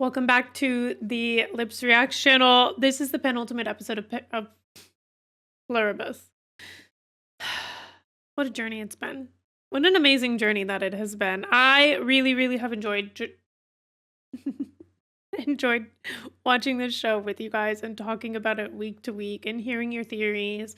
Welcome back to the Lips Reacts channel. This is the penultimate episode of Pluribus. What a journey it's been. What an amazing journey that it has been. I really have enjoyed enjoyed watching this show with you guys and talking about it week to week and hearing your theories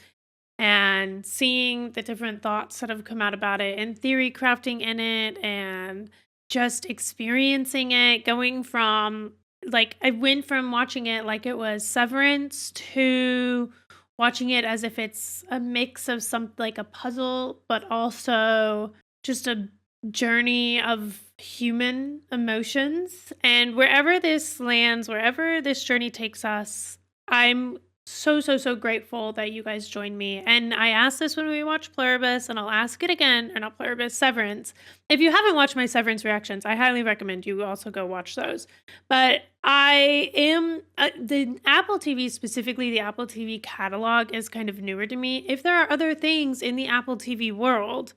and seeing the different thoughts that have come out about it and theory crafting in it and just experiencing it, going from like I went from watching it like it was Severance to watching it as if it's a mix of something like a puzzle, but also just a journey of human emotions. And wherever this lands, wherever this journey takes us, I'm so grateful that you guys joined me. And I asked this when we watched Pluribus, and I'll ask it again, or not Pluribus, Severance. If you haven't watched my Severance reactions, I highly recommend you also go watch those. But I am, the Apple TV, specifically the Apple TV catalog, is kind of newer to me. If there are other things in the Apple TV world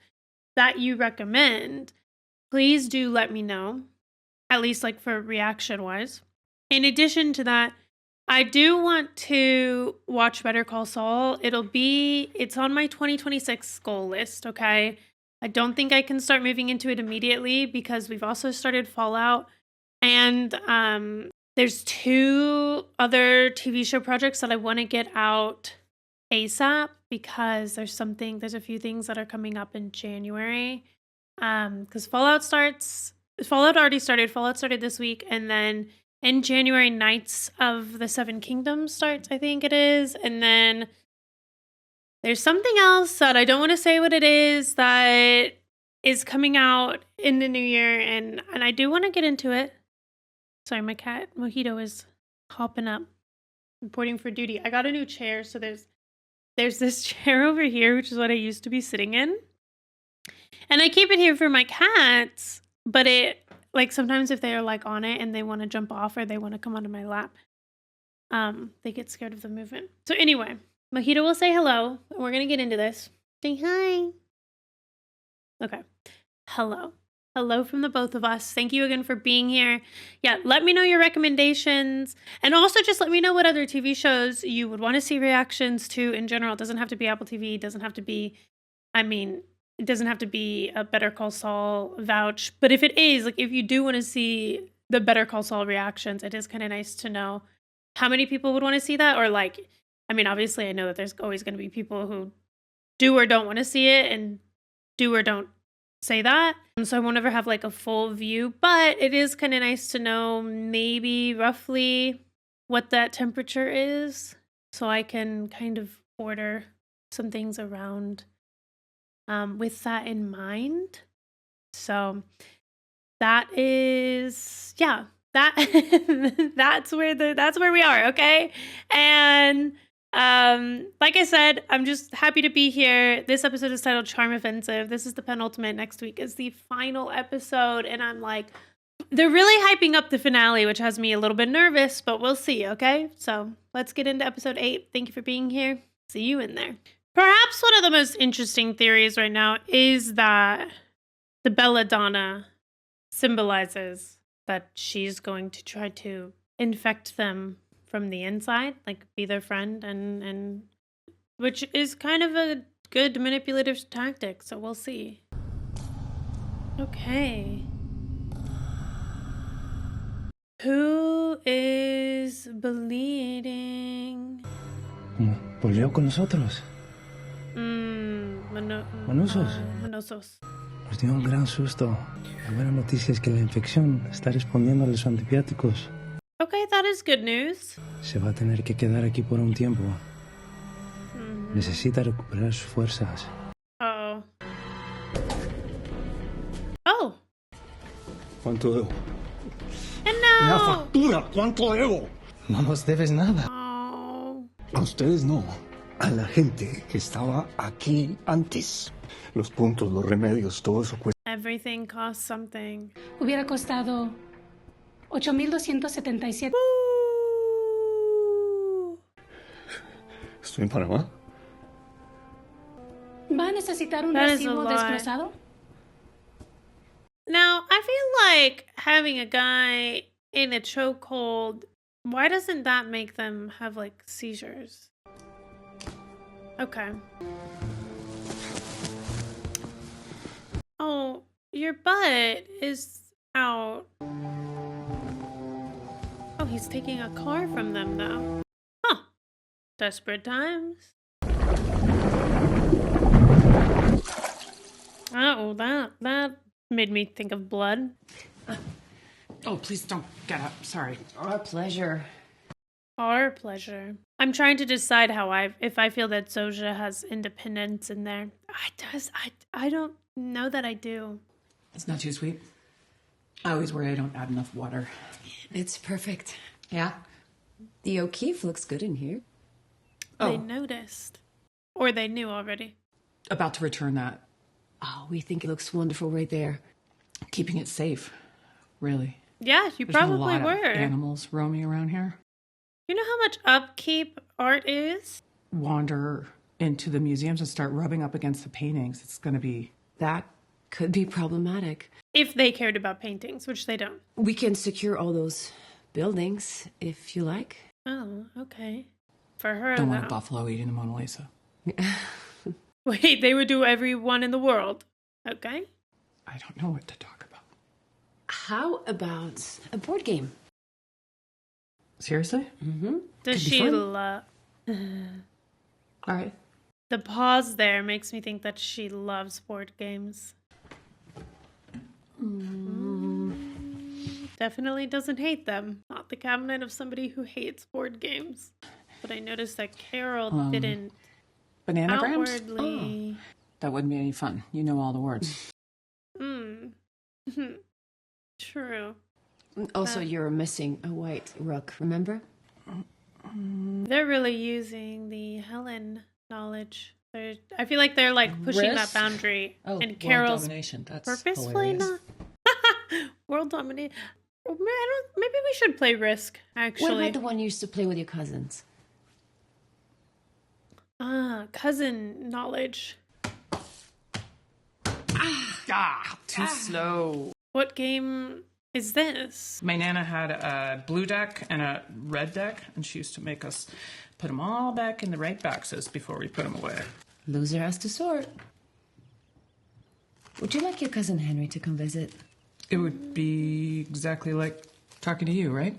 that you recommend, please do let me know, at least like for reaction wise. In addition to that, I do want to watch Better Call Saul. It's on my 2026 goal list, okay? I don't think I can start moving into it immediately because we've also started Fallout. And there's 2 other TV show projects that I want to get out ASAP because there's a few things that are coming up in January. Because Fallout already started. Fallout started this week, and then in January, Knights of the Seven Kingdoms starts, I think it is. And then there's something else that I don't want to say what it is that is coming out in the new year. And I do want to get into it. Sorry, my cat Mojito is hopping up, reporting for duty. I got a new chair. So there's this chair over here, which is what I used to be sitting in. And I keep it here for my cats, but like sometimes if they're like on it and they want to jump off or they want to come onto my lap, they get scared of the movement. So anyway, Mojito will say hello. We're going to get into this. Say hi. Okay. Hello. Hello from the both of us. Thank you again for being here. Yeah, let me know your recommendations. And also just let me know what other TV shows you would want to see reactions to in general. It doesn't have to be Apple TV. It doesn't have to be, it doesn't have to be a Better Call Saul vouch, but if it is, like if you do want to see the Better Call Saul reactions, it is kind of nice to know how many people would want to see that. Or like, obviously I know that there's always going to be people who do or don't want to see it and do or don't say that. And so I won't ever have like a full view, but it is kind of nice to know maybe roughly what that temperature is so I can kind of order some things around with that in mind. So that is, yeah, that's where we are, okay? And like I said, I'm just happy to be here. This episode is titled Charm Offensive. This is the penultimate. Next week is the final episode, and I'm like, they're really hyping up the finale, which has me a little bit nervous, but we'll see, okay? So let's get into episode 8. Thank you for being here. See you in there. Perhaps one of the most interesting theories right now is that the belladonna symbolizes that she's going to try to infect them from the inside, like be their friend, and which is kind of a good manipulative tactic, so we'll see. Okay. Who is bleeding? Volvió con nosotros. Manosos. Manosos. Nos dio un gran susto. La buena noticia es que la infección está respondiendo a los antibióticos. Okay, that is good news. Se va a tener que quedar aquí por un tiempo. Necesita recuperar sus fuerzas. Uh-oh. Oh. ¿Cuánto debo? No. La factura, ¿cuánto debo? No nos debes nada. Oh. A ustedes no. A la gente que estaba aquí antes. Los puntos, los remedios, todo eso cuesta. Everything costs something. Hubiera costado 8,277. Estoy en Panamá. ¿Va a necesitar un That is recibo a lot. desglosado? Now, I feel like having a guy in a chokehold, why doesn't that make them have like seizures? Okay. Oh, your butt is out. Oh, he's taking a car from them though. Huh. Desperate times. Oh, that made me think of blood. Oh, please don't get up. Sorry. Our pleasure. Our pleasure. I'm trying to decide if I feel that Zoja has independence in there. I don't know that I do. It's not too sweet. I always worry I don't add enough water. It's perfect. Yeah? The O'Keefe looks good in here. They noticed. Or they knew already. About to return that. Oh, we think it looks wonderful right there. Keeping it safe. Really. Yeah, you There's probably a lot were. of animals roaming around here. You know how much upkeep art is? Wander into the museums and start rubbing up against the paintings. It's going to be... That could be problematic. If they cared about paintings, which they don't. We can secure all those buildings if you like. Oh, okay. For her, Don't want a though. buffalo eating the Mona Lisa. Wait, they would do every one in the world. Okay. I don't know what to talk about. How about a board game? Seriously? Mm-hmm. Does Could be she fun. love... All right. The pause there makes me think that she loves board games. Definitely doesn't hate them. Not the cabinet of somebody who hates board games. But I noticed that Carol didn't Bananagrams? outwardly... That wouldn't be any fun. You know all the words. True. Also, you're missing a white rook, remember? They're really using the Helen knowledge. I feel like they're like pushing that Risk? boundary. Oh, and world Carol's domination. That's purposefully hilarious. not. World domination. Maybe we should play Risk, What actually. about the one you used to play with your cousins? Cousin knowledge. Too slow. What game is this? My Nana had a blue deck and a red deck, and she used to make us put them all back in the right boxes before we put them away. Loser has to sort. Would you like your cousin Henry to come visit? It would be exactly like talking to you, right?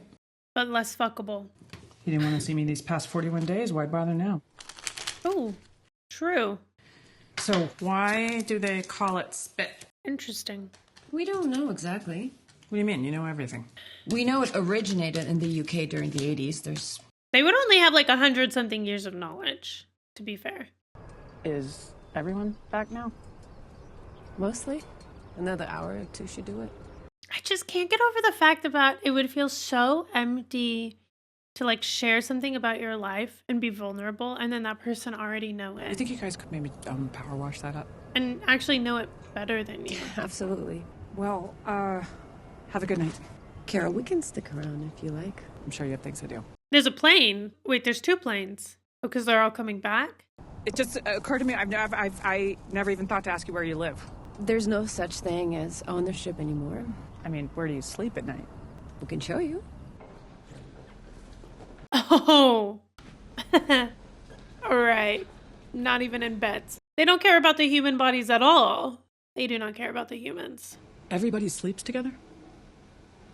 But less fuckable. You didn't want to see me these past 41 days. Why bother now? Oh, true. So why do they call it spit? Interesting. We don't know exactly. What do you mean? You know everything. We know it originated in the UK during the 80s. There's... They would only have like 100-something years of knowledge, to be fair. Is everyone back now? Mostly. Another hour or two should do it. I just can't get over the fact about it would feel so empty to like share something about your life and be vulnerable and then that person already know I it think you guys could maybe power wash that up. and actually know it better than you. Absolutely. Well, have a good night. Carol, we can stick around if you like. I'm sure you have things to do. There's a plane. Wait, there's 2 planes. Oh, because they're all coming back? It just occurred to me, I never even thought to ask you where you live. There's no such thing as ownership anymore. I mean, where do you sleep at night? We can show you. Oh. All right. Not even in beds. They don't care about the human bodies at all. They do not care about the humans. Everybody sleeps together?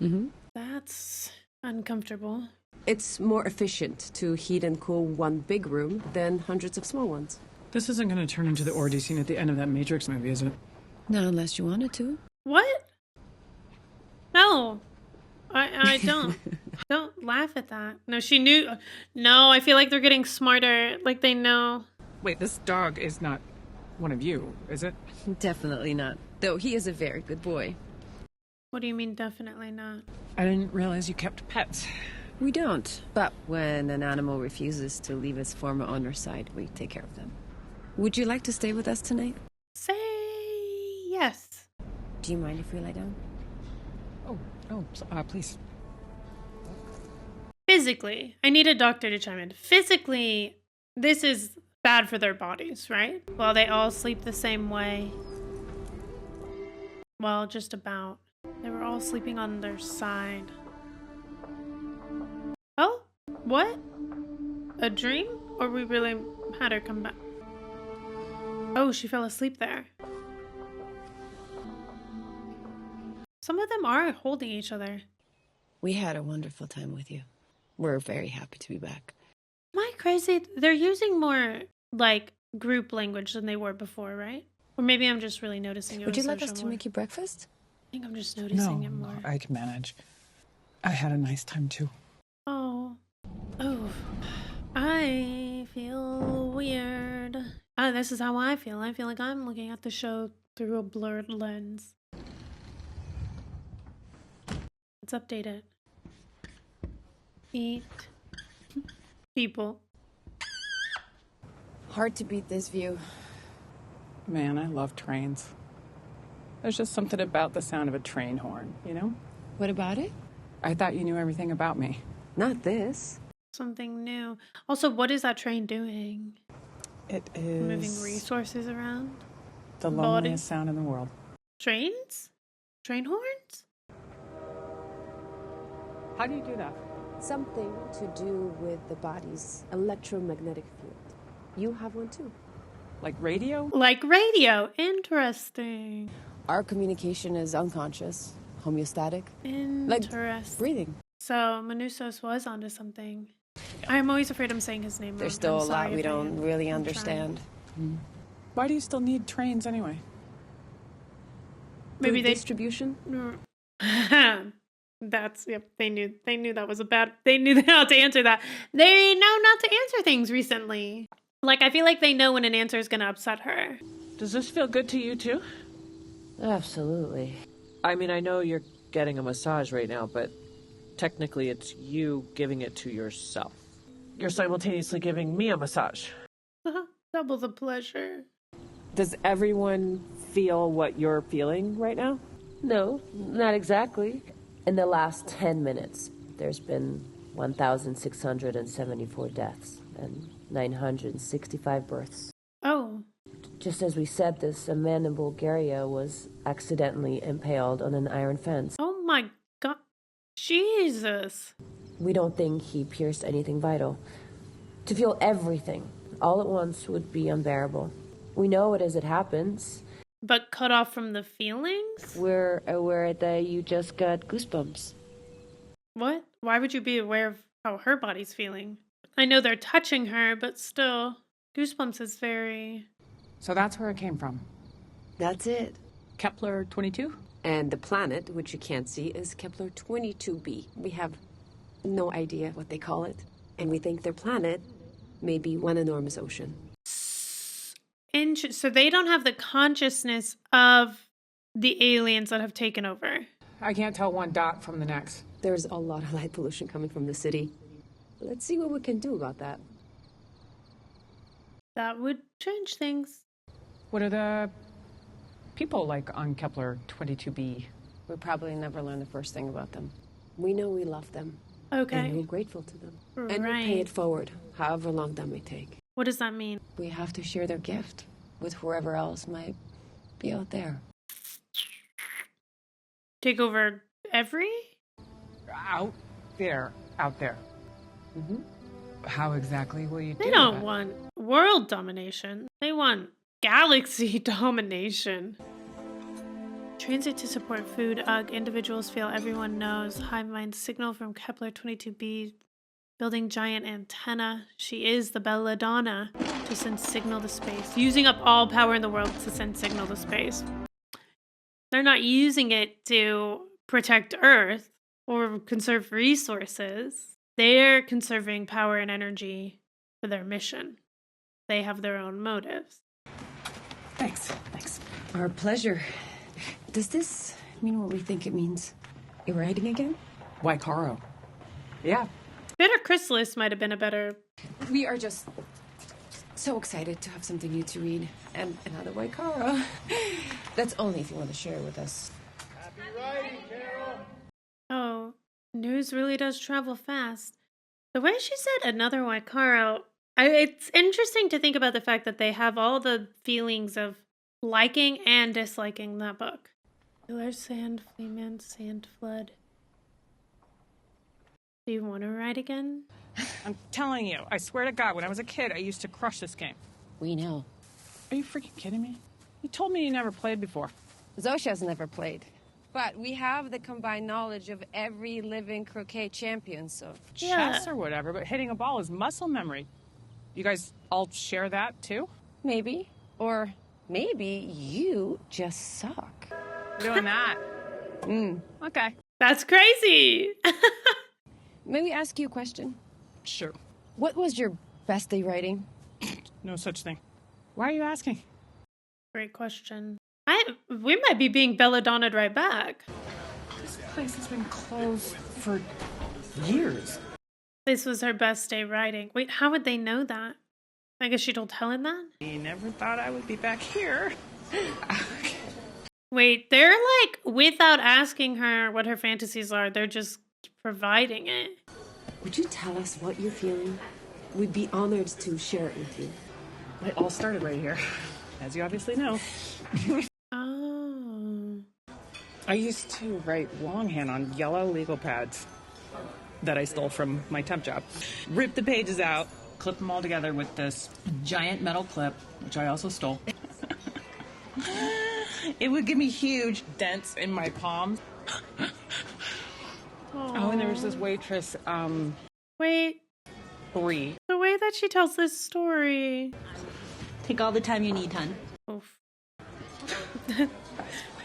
Mm-hmm. That's uncomfortable. It's more efficient to heat and cool one big room than hundreds of small ones. This isn't going to turn into the orgy scene at the end of that Matrix movie, is it? Not unless you wanted to. What? No. I don't. Don't laugh at that. No, she knew. No, I feel like they're getting smarter. Like they know. Wait, this dog is not one of you, is it? Definitely not. Though he is a very good boy. What do you mean, definitely not? I didn't realize you kept pets. We don't. But when an animal refuses to leave its former owner's side, we take care of them. Would you like to stay with us tonight? Say yes. Do you mind if we lie down? Please. Physically, I need a doctor to chime in. Physically, this is bad for their bodies, right? Well, they all sleep the same way. Well, just about. They were all sleeping on their side. What? A dream? Or we really had her come back? Oh, she fell asleep there. Some of them are holding each other. We had a wonderful time with you. We're very happy to be back. Am I crazy? They're using more, like, group language than they were before, right? Or maybe I'm just really noticing it. Would you with like us social to more. make you breakfast? I think I'm just noticing No, it more. I can manage. I had a nice time too. Oh. Oh. I feel weird. Oh, this is how I feel. I feel like I'm looking at the show through a blurred lens. Let's update it. Eat. People. Hard to beat this view. Man, I love trains. There's just something about the sound of a train horn, you know? What about it? I thought you knew everything about me. Not this. Something new. Also, what is that train doing? It is Moving resources around? the loneliest sound in the world. Trains? Train horns? How do you do that? Something to do with the body's electromagnetic field. You have one too. Like radio? Like radio. Interesting. Our communication is unconscious, homeostatic, Interesting. breathing. So Manusos was onto something. I'm always afraid I'm saying his name wrong. There's still I'm a lot sorry we if I don't am. really I'm understand. Why do you still need trains anyway? Maybe Food they distribution. That's yep. They knew that was a bad. They knew how to answer that. They know not to answer things recently. Like I feel like they know when an answer is gonna upset her. Does this feel good to you too? Absolutely. I mean, I know you're getting a massage right now, but technically it's you giving it to yourself. You're simultaneously giving me a massage. Double the pleasure. Does everyone feel what you're feeling right now? No, not exactly. In the last 10 minutes, there's been 1,674 deaths and 965 births. Oh, Just as we said this, a man in Bulgaria was accidentally impaled on an iron fence. oh my God, Jesus! We don't think he pierced anything vital. To feel everything all at once would be unbearable. We know it as it happens. But cut off from the feelings? We're aware that you just got goosebumps. What? Why would you be aware of how her body's feeling? I know they're touching her, but still, goosebumps is very. So that's where it came from. That's it. Kepler 22? And the planet, which you can't see, is Kepler 22b. We have no idea what they call it. And we think their planet may be one enormous ocean. So they don't have the consciousness of the aliens that have taken over. I can't tell one dot from the next. There's a lot of light pollution coming from the city. Let's see what we can do about that. That would change things. What are the people like on Kepler 22b? We'll probably never learn the first thing about them. We know we love them. Okay. And we're grateful to them. And we'll Right. pay it forward, however long that may take. What does that mean? We have to share their gift with whoever else might be out there. Take over every? Out there. How exactly will you do They don't that? want world domination. They want galaxy domination. Transit to support food. Ugh, individuals feel everyone knows. Hive mind signal from Kepler 22b. Building giant antenna. She is the belladonna to send signal to space. Using up all power in the world to send signal to space. They're not using it to protect Earth or conserve resources. They're conserving power and energy for their mission. They have their own motives. Thanks. Our pleasure. Does this mean what we think it means? You're writing again? Waikaro. Yeah. Bitter Chrysalis might have been a better. We are just so excited to have something new to read. And another Waikara. That's only if you want to share it with us. Oh, news really does travel fast. The way she said another Waikaro, it's interesting to think about the fact that they have all the feelings of liking and disliking that book. Killer Sand, Fleeman, Sand Flood. Do you want to write again? I'm telling you, I swear to God, when I was a kid, I used to crush this game. We know. Are you freaking kidding me? You told me you never played before. Zosha's never played. But we have the combined knowledge of every living croquet champion, so... Chess or whatever, but hitting a ball is muscle memory. You guys all share that, too? Maybe. Or maybe you just suck. Doing that. Okay. That's crazy. May we ask you a question? Sure. What was your best day writing? No such thing. Why are you asking? Great question. We might be being belladonna'd right back. This place has been closed for years. This was her best day writing. Wait, how would they know that? I guess she told Helen that? I never thought I would be back here. Wait, they're like, without asking her what her fantasies are, they're just providing it. Would you tell us what you're feeling? We'd be honored to share it with you. It all started right here, as you obviously know. Oh. I used to write longhand on yellow legal pads that I stole from my temp job. Rip the pages out, clip them all together with this giant metal clip, which I also stole. It would give me huge dents in my palms. Oh, and there was this waitress, Wait, Bree. the way that she tells this story. Take all the time you need, hun. Oof.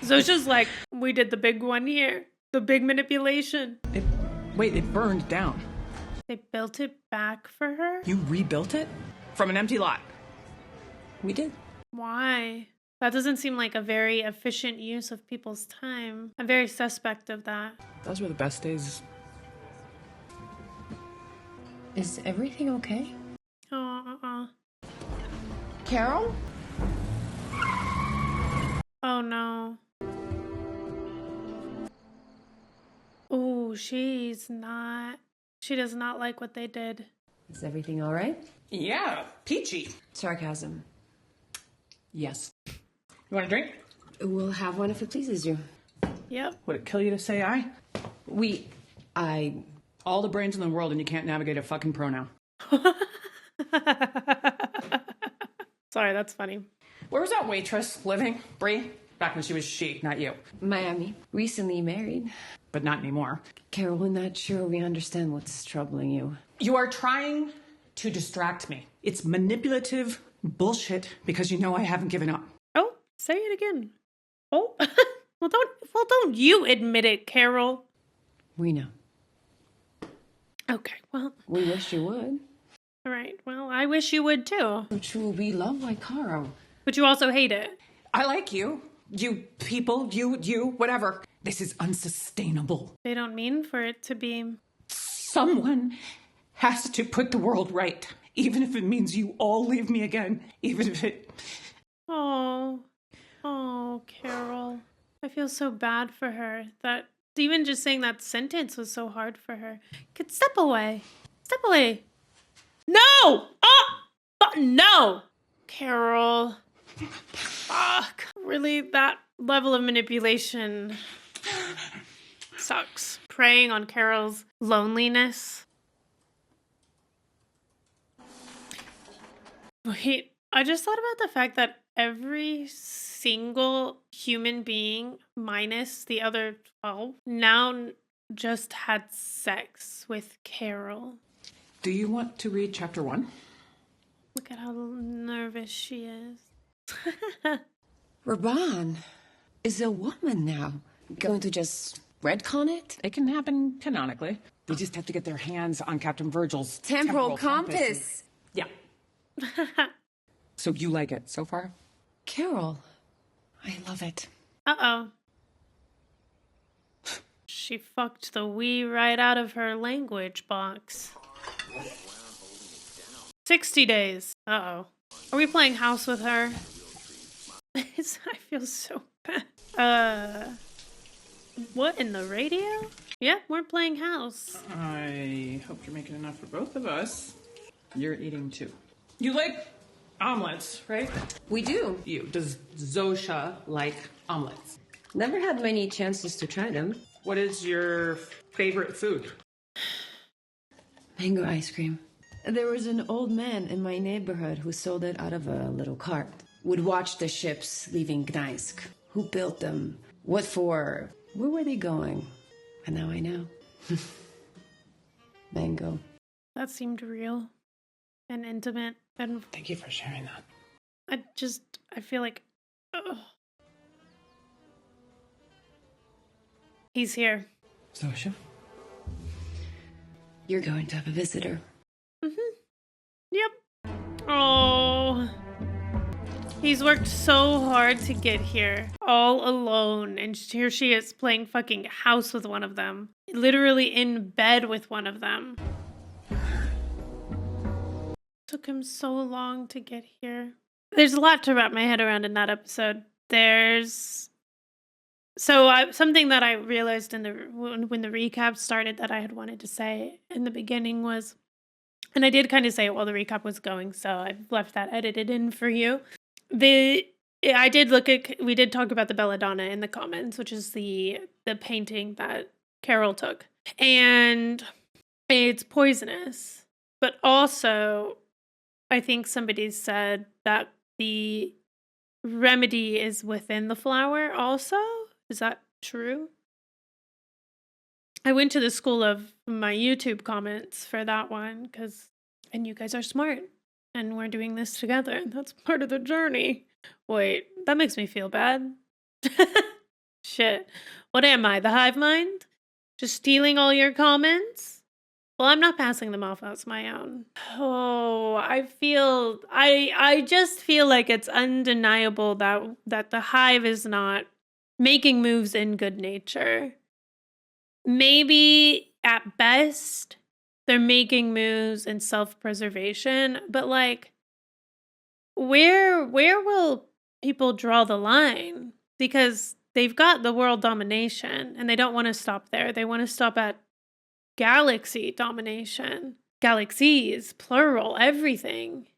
Zosha's like, we did the big one here. The big manipulation. Wait, it burned down. They built it back for her? You rebuilt it? From an empty lot. We did. Why? That doesn't seem like a very efficient use of people's time. I'm very suspect of that. Those were the best days. Is everything okay? Oh, Carol? Oh no. Oh, she does not like what they did. Is everything all right? Yeah, peachy. Sarcasm. Yes. You want a drink? We'll have one if it pleases you. Yep. Would it kill you to say I? I... All the brains in the world and you can't navigate a fucking pronoun. Sorry, that's funny. Where was that waitress living? Bree? Back when she was she, not you. Miami. Recently married. But not anymore. Carol, we're not sure we understand what's troubling you. You are trying to distract me. It's manipulative bullshit because you know I haven't given up. Oh, say it again. Oh, well, don't you admit it, Carol. We know. Okay, well, We wish you would. all right. Well, I wish you would too. Which will be love like Carol. But you also hate it. I like you. You people, you, whatever. This is unsustainable. They don't mean for it to be. Someone has to put the world right. Even if it means you all leave me again. Even if it... Oh, Carol. I feel so bad for her that even just saying that sentence was so hard for her. Could step away. Step away. No! Oh! No! Carol. Fuck. Really, that level of manipulation sucks. Preying on Carol's loneliness. Wait, I just thought about the fact that every single human being, minus the other 12, now just had sex with Carol. Do you want to read chapter 1? Look at how nervous she is. Raban is a woman now. Going to just retcon it? It can happen canonically. They just have to get their hands on Captain Virgil's Temporal compass. Yeah. So you like it so far? Carol, I love it. Uh-oh. She fucked the we right out of her language box. 60 days. Uh-oh. Are we playing house with her? I feel so bad. What, in the radio? Yep, we're playing house. I hope you're making enough for both of us. You're eating too. You like omelets, right? We do. Does Zosha like omelets? Never had many chances to try them. What is your favorite food? Mango ice cream. There was an old man in my neighborhood who sold it out of a little cart. Would watch the ships leaving Gdańsk. Who built them? What for? Where were they going? And now I know. Mango. That seemed real and intimate. And Thank you for sharing that. I feel like, ugh. He's here. Zosha? You're going to have a visitor. Yep. Oh. He's worked so hard to get here, all alone, and here she is playing fucking house with one of them. Literally in bed with one of them. Took him so long to get here. There's a lot to wrap my head around in that episode. Something that I realized when the recap started that I had wanted to say in the beginning was, and I did kind of say it while the recap was going, so I've left that edited in for you. We did talk about the belladonna in the comments, which is the painting that Carol took, and it's poisonous, but also I think somebody said that the remedy is within the flower also. Is that true? I went to the school of my YouTube comments for that one, and you guys are smart, and we're doing this together, and that's part of the journey. Wait, that makes me feel bad. Shit. What am I, the hive mind? Just stealing all your comments? Well, I'm not passing them off as my own. Oh, I just feel like it's undeniable that the hive is not making moves in good nature. Maybe at best they're making moves in self-preservation, but like where will people draw the line? Because they've got the world domination and they don't want to stop there. They want to stop at galaxy domination. Galaxies, plural, everything.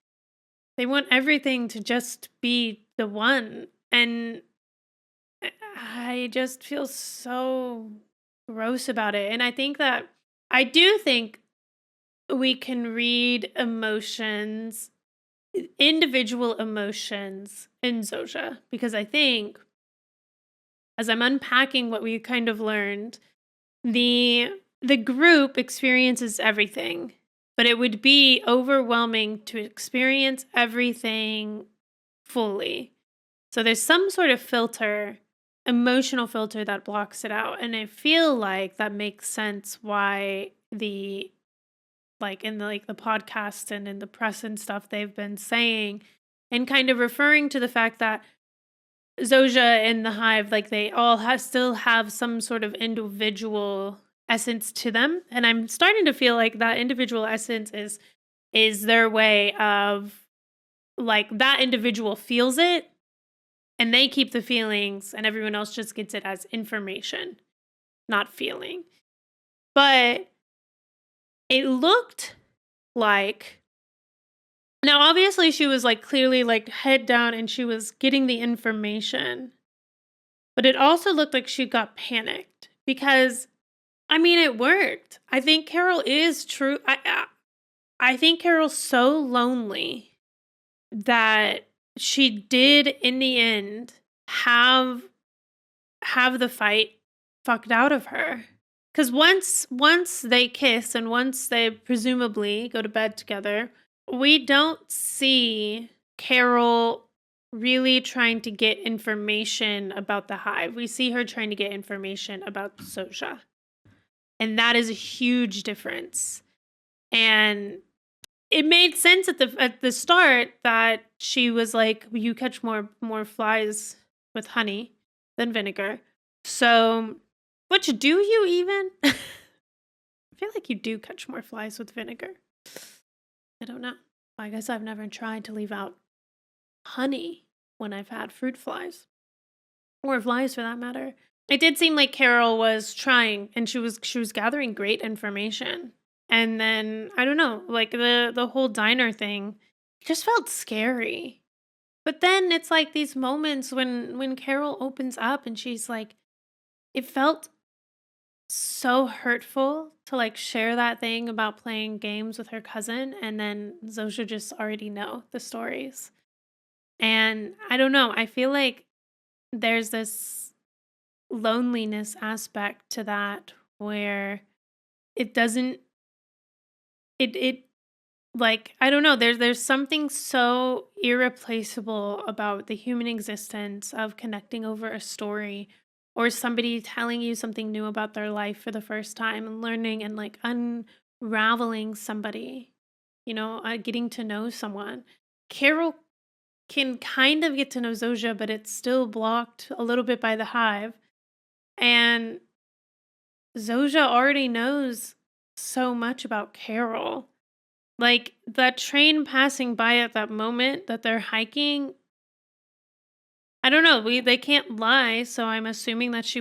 They want everything to just be the one. And I just feel so gross about it. And I do think we can read emotions, individual emotions in Zosha, because I think as I'm unpacking what we kind of learned, the group experiences everything, but it would be overwhelming to experience everything fully. So there's some sort of filter, emotional filter that blocks it out. And I feel like that makes sense why the podcast and in the press and stuff they've been saying and kind of referring to the fact that Zosha and the hive, like they all still have some sort of individual essence to them. And I'm starting to feel like that individual essence is their way of like that individual feels it and they keep the feelings and everyone else just gets it as information, not feeling. But it looked like, now obviously she was like clearly like head down and she was getting the information, but it also looked like she got panicked because I mean, it worked. I think Carol is true. I think Carol's so lonely that she did, in the end, have the fight fucked out of her. Because once they kiss and once they presumably go to bed together, we don't see Carol really trying to get information about the hive. We see her trying to get information about Zosha. And that is a huge difference. And it made sense at the start that she was like, you catch more flies with honey than vinegar. So, which do you even? I feel like you do catch more flies with vinegar. I don't know. I guess I've never tried to leave out honey when I've had fruit flies. Or flies for that matter. It did seem like Carol was trying and she was gathering great information. And then I don't know, like the whole diner thing just felt scary. But then it's like these moments when Carol opens up and she's like, it felt so hurtful to like share that thing about playing games with her cousin, and then Zosha just already know the stories. And I don't know, I feel like there's this loneliness aspect to that where it doesn't it like, I don't know, there's something so irreplaceable about the human existence of connecting over a story or somebody telling you something new about their life for the first time and learning and like unraveling somebody, getting to know someone. Carol can kind of get to know Zoja, but it's still blocked a little bit by the hive. And Zoja already knows so much about Carol. Like, that train passing by at that moment that they're hiking, I don't know, they can't lie, so I'm assuming that she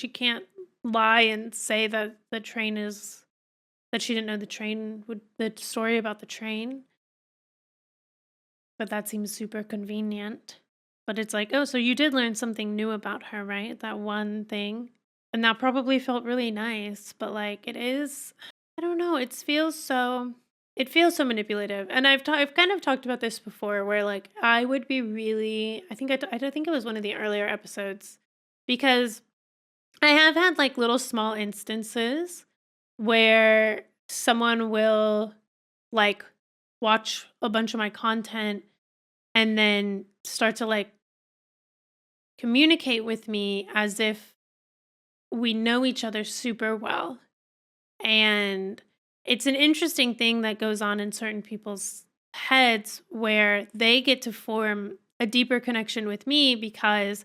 can't lie and say that that she didn't know the story about the train. But that seems super convenient. But it's like, oh, so you did learn something new about her, right? That one thing. And that probably felt really nice, but like I don't know, it feels so manipulative. And I've kind of talked about this before where like I would be really I don't think it was one of the earlier episodes because I have had like little small instances where someone will like watch a bunch of my content and then start to like communicate with me as if we know each other super well. And it's an interesting thing that goes on in certain people's heads where they get to form a deeper connection with me because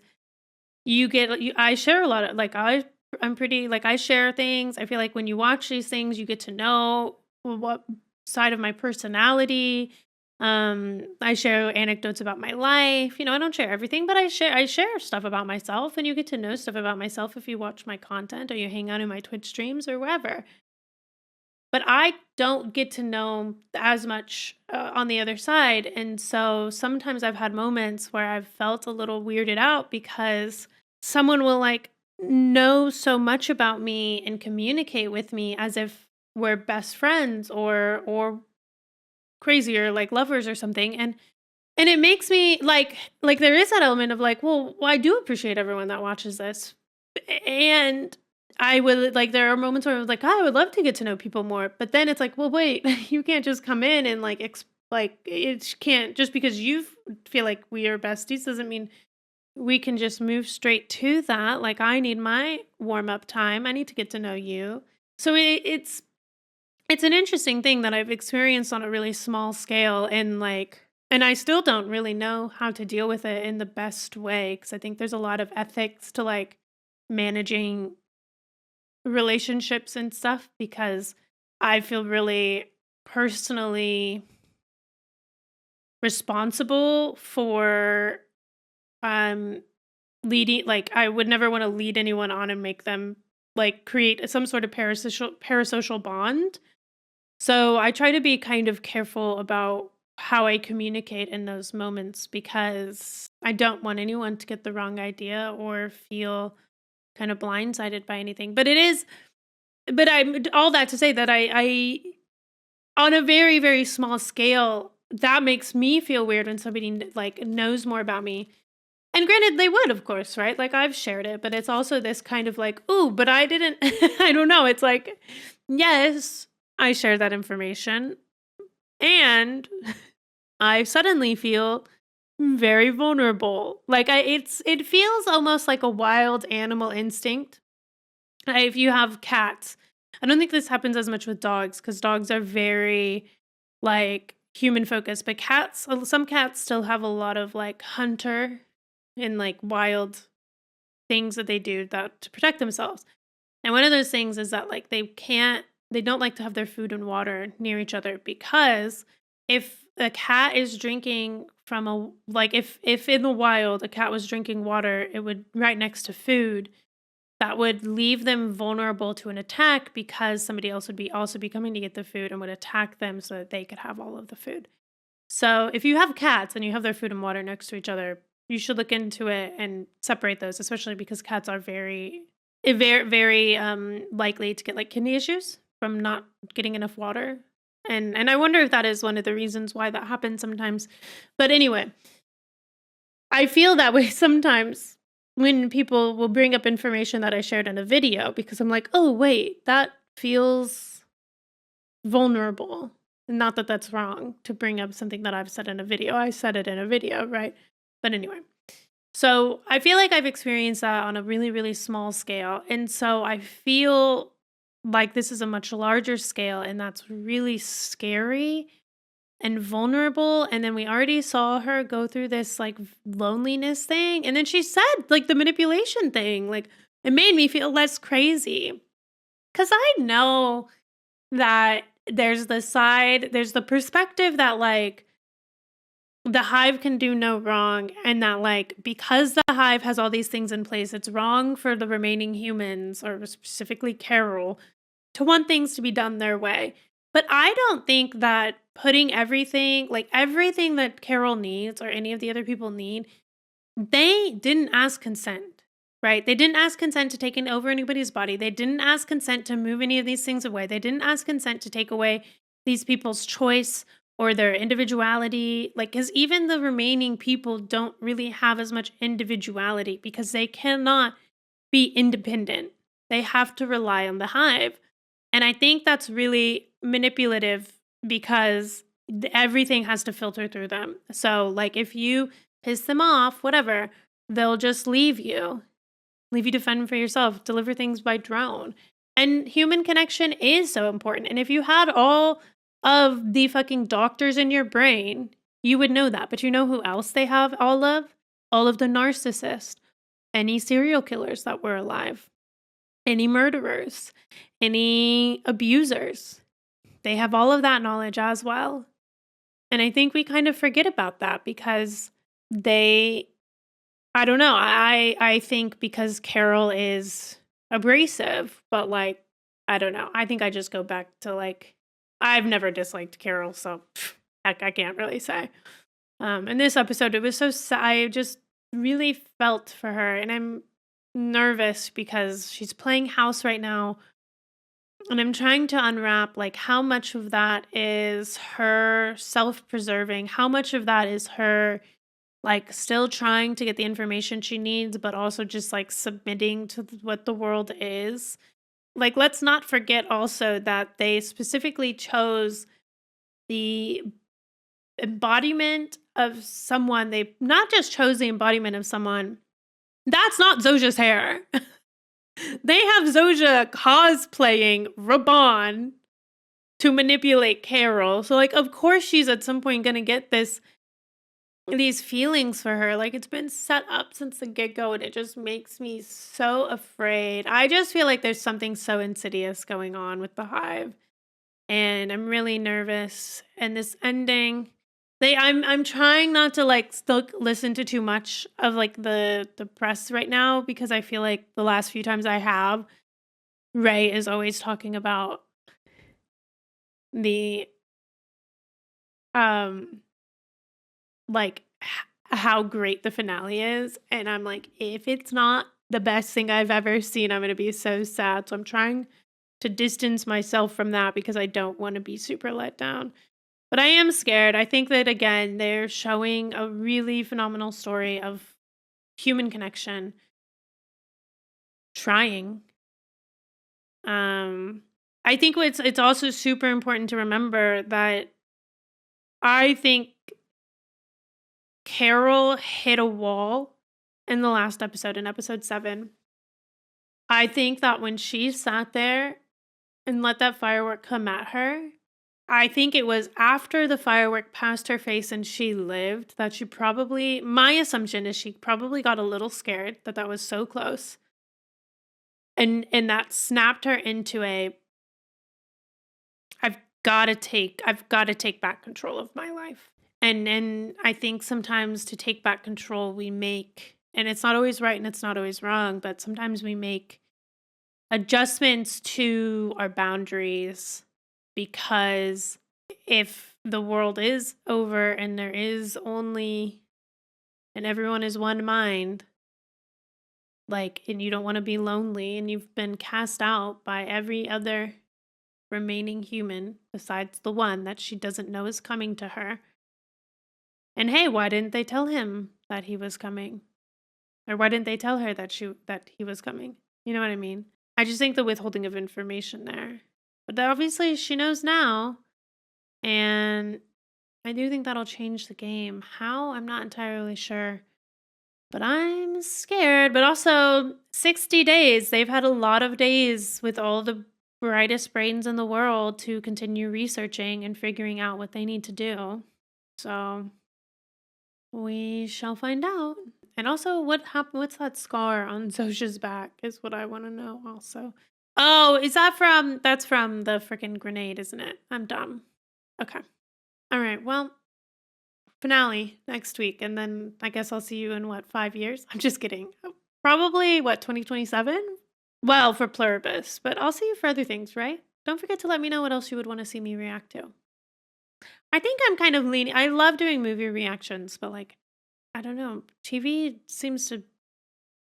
I share a lot of like I'm pretty like I share things. I feel like when you watch these things, you get to know what side of my personality. I share anecdotes about my life. I don't share everything, but I share stuff about myself, and you get to know stuff about myself if you watch my content or you hang out in my Twitch streams or wherever. But I don't get to know as much on the other side. And so sometimes I've had moments where I've felt a little weirded out because someone will like know so much about me and communicate with me as if we're best friends or crazy or like lovers or something. And it makes me like there is that element of like, well, I do appreciate everyone that watches this. And I would like there are moments where I was like, oh, I would love to get to know people more. But then it's like, well, wait, you can't just come in and like it can't just because you feel like we are besties doesn't mean we can just move straight to that. Like I need my warm up time. I need to get to know you. So it's an interesting thing that I've experienced on a really small scale and I still don't really know how to deal with it in the best way because I think there's a lot of ethics to like managing relationships and stuff because I feel really personally responsible for leading like I would never want to lead anyone on and make them like create some sort of parasocial bond. So I try to be kind of careful about how I communicate in those moments because I don't want anyone to get the wrong idea or feel kind of blindsided by anything. But I'm all that to say that I on a very, very small scale, that makes me feel weird when somebody like knows more about me. And granted, they would, of course, right? Like I've shared it, but it's also this kind of like, ooh, but I didn't, I don't know. It's like, yes, I share that information. And I suddenly feel very vulnerable. Like it feels almost like a wild animal instinct. If you have cats, I don't think this happens as much with dogs because dogs are very like human focused, but some cats still have a lot of like hunter and like wild things that they do to protect themselves. And one of those things is that like they don't like to have their food and water near each other because if a cat is drinking from if in the wild a cat was drinking water, it would right next to food, that would leave them vulnerable to an attack because somebody else would also be coming to get the food and would attack them so that they could have all of the food. So if you have cats and you have their food and water next to each other, you should look into it and separate those, especially because cats are very very, very likely to get like kidney issues from not getting enough water. And I wonder if that is one of the reasons why that happens sometimes. But anyway, I feel that way sometimes when people will bring up information that I shared in a video because I'm like, oh, wait, that feels vulnerable. Not that that's wrong to bring up something that I've said in a video. I said it in a video, right? But anyway, so I feel like I've experienced that on a really, really small scale. And so I feel like this is a much larger scale, and that's really scary and vulnerable. And then we already saw her go through this like loneliness thing. And then she said like the manipulation thing, like it made me feel less crazy. Cause I know that there's the perspective that like the hive can do no wrong. And that like, because the hive has all these things in place, it's wrong for the remaining humans, or specifically Carol, to want things to be done their way. But I don't think that putting everything that Carol needs or any of the other people need, they didn't ask consent, right? They didn't ask consent to take over anybody's body. They didn't ask consent to move any of these things away. They didn't ask consent to take away these people's choice or their individuality. Like, because even the remaining people don't really have as much individuality because they cannot be independent. They have to rely on the hive. And I think that's really manipulative because everything has to filter through them. So, like, if you piss them off, whatever, they'll just leave you to fend for yourself, deliver things by drone. And human connection is so important. And if you had all of the fucking doctors in your brain, you would know that. But you know who else they have all of? All of the narcissists, any serial killers that were alive, any murderers, any abusers. They have all of that knowledge as well. And I think we kind of forget about that because I don't know. I think because Carol is abrasive, but like, I don't know. I think I just go back to like, I've never disliked Carol, so heck, I can't really say. In this episode, it was so sad. I just really felt for her, and I'm nervous because she's playing house right now. And I'm trying to unwrap like how much of that is her self-preserving, how much of that is her like still trying to get the information she needs, but also just like submitting to what the world is. Like, let's not forget also that they specifically chose the embodiment of someone. They not just chose the embodiment of someone. That's not Zoja's hair. They have Zoja cosplaying Raban to manipulate Carol. So, like, of course she's at some point going to get these feelings for her. Like, it's been set up since the get-go, and it just makes me so afraid. I just feel like there's something so insidious going on with the hive. And I'm really nervous. And this ending... I'm trying not to like still listen to too much of like the press right now because I feel like the last few times I have, Ray is always talking about the like how great the finale is, and I'm like, if it's not the best thing I've ever seen, I'm gonna be so sad. So I'm trying to distance myself from that because I don't want to be super let down. But I am scared. I think that, again, they're showing a really phenomenal story of human connection. Trying. I think it's also super important to remember that I think Carol hit a wall in the last episode, in episode 7. I think that when she sat there and let that firework come at her, I think it was after the firework passed her face and she lived that she probably, my assumption is she probably got a little scared that was so close. And that snapped her into I've got to take back control of my life. And I think sometimes to take back control, we make, and it's not always right and it's not always wrong, but sometimes we make adjustments to our boundaries. Because if the world is over and there is only, and everyone is one mind, Like, and you don't want to be lonely, and you've been cast out by every other remaining human besides the one that she doesn't know is coming to her. And hey, why didn't they tell him that he was coming? Or why didn't they tell her that he was coming? You know what I mean? I just think the withholding of information there. But obviously she knows now, and I do think that'll change the game. How? I'm not entirely sure. But I'm scared. But also, 60 days. They've had a lot of days with all the brightest brains in the world to continue researching and figuring out what they need to do. So, we shall find out. And also, what happened? What's that scar on Zosha's back is what I want to know also. Oh, is that from, that's from the freaking grenade, isn't it? I'm dumb. Okay. All right, well, finale next week, and then I guess I'll see you in, what, 5 years? I'm just kidding. Probably, what, 2027? Well, for Pluribus, but I'll see you for other things, right? Don't forget to let me know what else you would want to see me react to. I think I'm kind of leaning, I love doing movie reactions, but like, I don't know, TV seems to,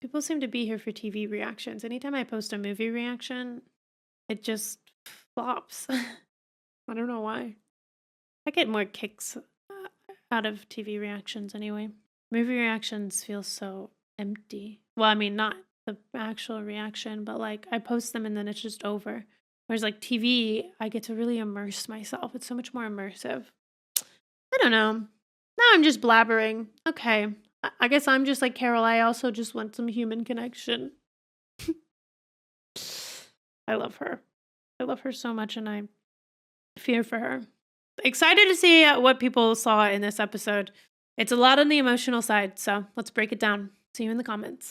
people seem to be here for TV reactions. Anytime I post a movie reaction, it just flops. I don't know why. I get more kicks out of TV reactions anyway. Movie reactions feel so empty. Well, I mean, not the actual reaction, but like I post them and then it's just over. Whereas like TV, I get to really immerse myself. It's so much more immersive. I don't know. Now I'm just blabbering. Okay. I guess I'm just like Carol. I also just want some human connection. I love her. I love her so much, and I fear for her. Excited to see what people saw in this episode. It's a lot on the emotional side, so let's break it down. See you in the comments.